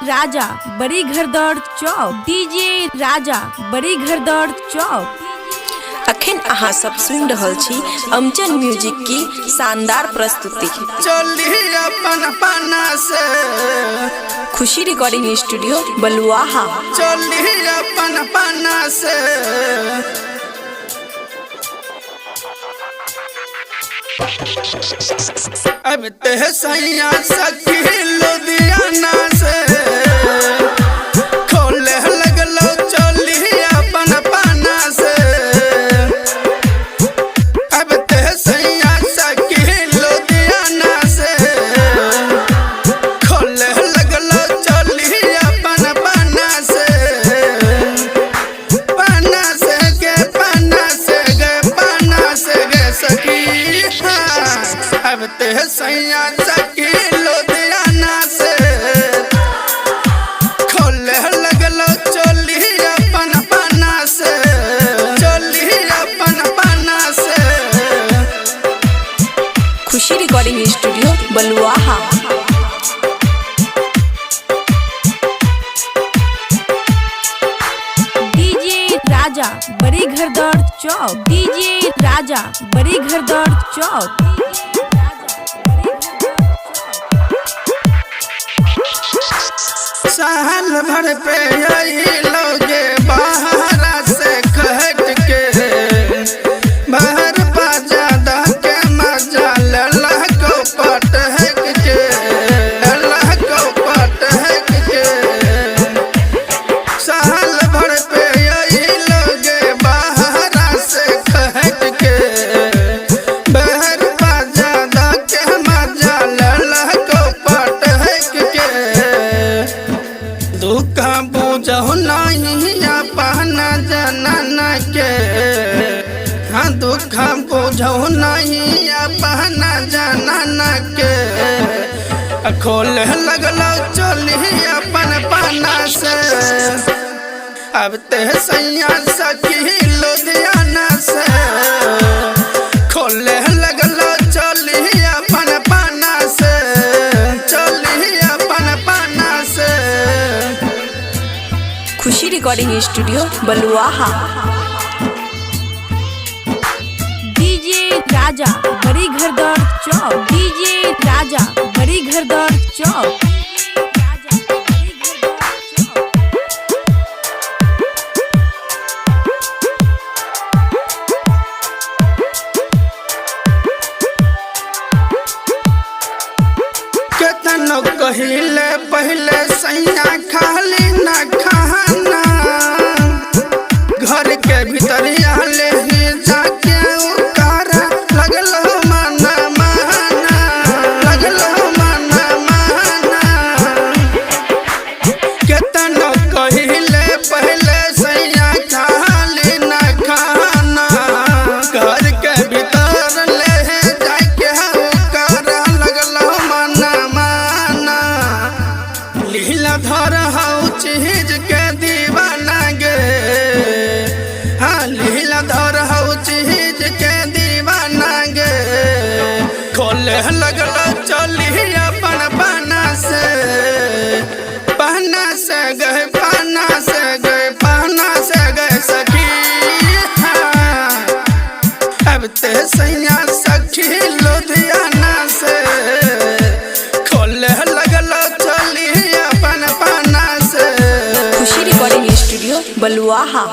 राजा बड़ी घरदौड़ चौक। डीजे राजा बड़ी घरदौड़ चौक। अखन अहाँ सब सुन रहल छी अमचन म्यूजिक की शानदार प्रस्तुति। चली अपन पाना से खुशी रिकॉर्डिंग स्टूडियो बलुआहा। चली अपन पाना से अब ते सैया सखी लुधियाना से खोले लगलो चली अपन पाना से। अब ते सैया सखी लुधियाना से खोले लगलो चली अपन पाना से। पाना से गे पाना से गे पाना से गे सखी। अब ते सैया सखी लुधियाना से खोले लगलो चली अपन पाना से। चली अपन पाना से खुशी रिकॉर्डिंग स्टूडियो बलुआहा। डीजे राजा बड़ी घरदौड़ चौक। डीजे राजा बड़ी घरदौड़ चौक। साल भर पे यही लोगे बाहर से खट के बाहर बाजा के मजा लला को पटक के लला को पटक के। साल भर पे यही लोगे बाहर से खट के बाहर बाजा के मजा लला को पटक के। दुख बुझो नहीं अपन जनना के। हाँ दुख बुझो नहीं अपन जनना के। खोले लगलो चली अपन पाना से। अब ते सैया सखी लुधियाना से खोले लगलो चली अपन पाना से। चली अपन पाना से खुशी रिकॉर्डिंग स्टूडियो बलुआहा। डीजे राजा बड़ी घरदौड़ चौक। डीजे राजा बड़ी घरदौड़ चौक। केतनो कहिले पहले सैया खाली न खाना घर के भीतर आले ही जाके उतारा लगलो माना माना लगलो माना माना। केतनो कहिले पहले सैया खाली न खाना घर के भीतर ले जाके उतारा लगलो माना माना। लीला धर हऊ चीज के दीवाना गे। हाँ लीला धर हऊ चीज के दीवाना गे। खोले लगलो चली अपन पाना से। पाना से गए पाना से गए पाना से गए सखी। हाँ अब ते सैया सखी लुधियाना से खोले लगलो चली अपन पाना से। खुशी रिकॉर्डिंग स्टूडियो बलुआहा।